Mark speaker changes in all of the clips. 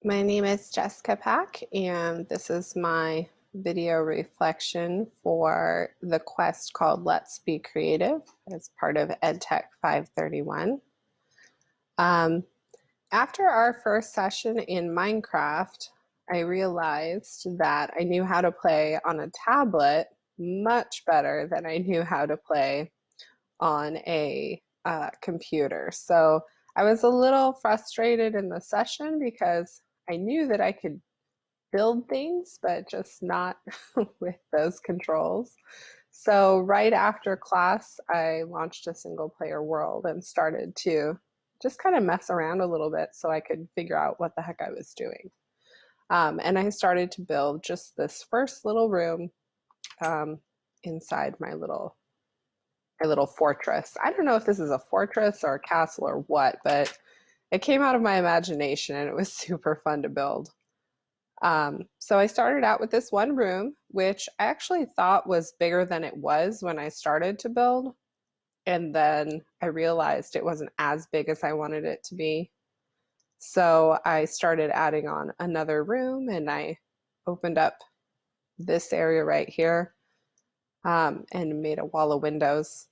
Speaker 1: My name is Jessica Pack, and this is my video reflection for the quest called Let's Be Creative as part of EdTech 531. Um, After our first session in Minecraft, I realized that I knew how to play on a tablet much better than I knew how to play on a computer. So I was a little frustrated in the session because I knew that I could build things, but just not with those controls. So right after class, I launched a single player world and started to just kind of mess around a little bit so I could figure out what the heck I was doing. And I started to build just this first little room um, inside my little fortress. I don't know if this is a fortress or a castle or what, but it came out of my imagination and it was super fun to build. So I started out with this one room, which I actually thought was bigger than it was when I started to build. And then I realized it wasn't as big as I wanted it to be. So I started adding on another room and I opened up this area right here and made a wall of windows.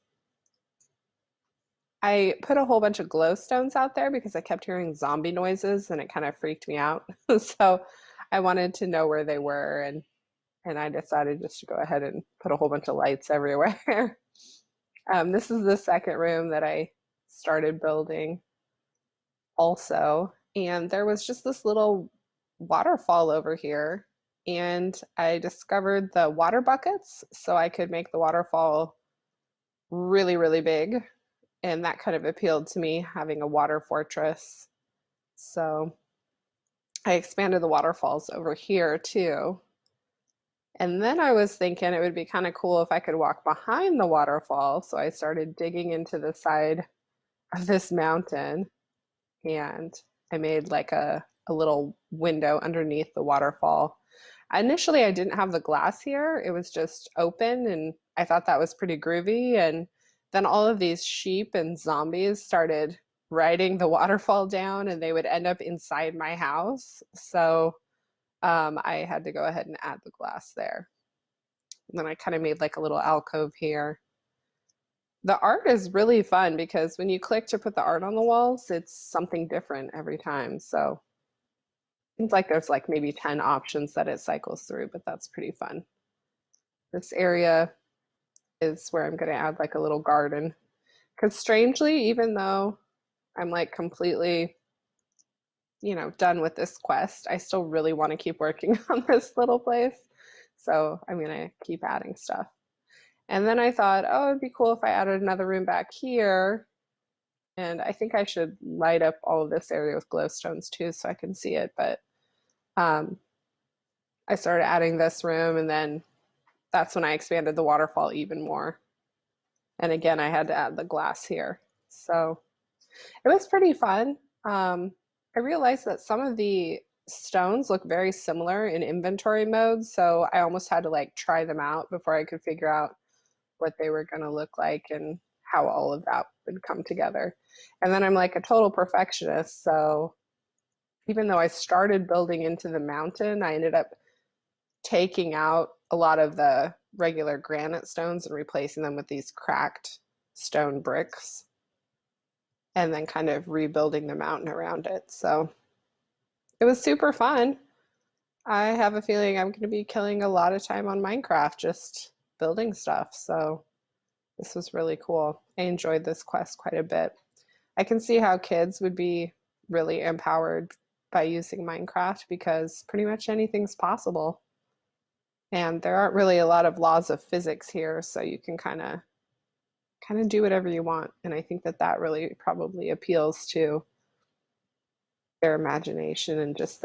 Speaker 1: I put a whole bunch of glowstones out there because I kept hearing zombie noises and it kind of freaked me out. So I wanted to know where they were, and I decided just to go ahead and put a whole bunch of lights everywhere. This is the second room that I started building also, and there was just this little waterfall over here, and I discovered the water buckets so I could make the waterfall really, really big, and that kind of appealed to me, having a water fortress. So I expanded the waterfalls over here too. And then I was thinking it would be kind of cool if I could walk behind the waterfall. So I started digging into the side of this mountain and I made like a little window underneath the waterfall. Initially, I didn't have the glass here, it was just open, and I thought that was pretty groovy. And then all of these sheep and zombies started riding the waterfall down, and they would end up inside my house. So I had to go ahead and add the glass there. And then I kind of made like a little alcove here. The art is really fun because when you click to put the art on the walls, it's something different every time. So it seems like there's like maybe 10 options that it cycles through, but that's pretty fun. This area is where I'm going to add like a little garden. Because strangely, even though I'm like completely, done with this quest, I still really want to keep working on this little place. So I'm going to keep adding stuff. And then I thought, oh, it'd be cool if I added another room back here. And I think I should light up all of this area with glowstones too so I can see it. But um, I started adding this room, and then that's when I expanded the waterfall even more. And again, I had to add the glass here. So it was pretty fun. I realized that some of the stones look very similar in inventory mode. So I almost had to like try them out before I could figure out what they were going to look like and how all of that would come together. And then I'm like a total perfectionist. So even though I started building into the mountain, I ended up taking out a lot of the regular granite stones and replacing them with these cracked stone bricks and then kind of rebuilding the mountain around it. So it was super fun. I have a feeling I'm going to be killing a lot of time on Minecraft just building stuff. So this was really cool. I enjoyed this quest quite a bit. I can see how kids would be really empowered by using Minecraft because pretty much anything's possible. And there aren't really a lot of laws of physics here, so you can kind of do whatever you want. And I think that that really probably appeals to their imagination and just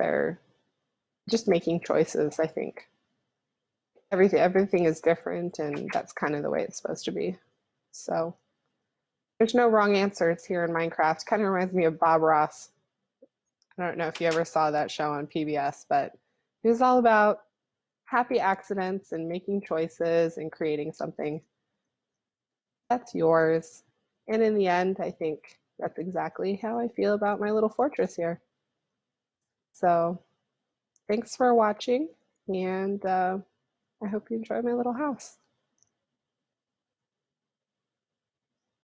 Speaker 1: making choices. I think everything is different, and that's kind of the way it's supposed to be. So there's no wrong answers here in Minecraft. Kind of reminds me of Bob Ross. I don't know if you ever saw that show on PBS, but it was all about happy accidents and making choices and creating something that's yours. And in the end, I think that's exactly how I feel about my little fortress here. So thanks for watching, and I hope you enjoy my little house.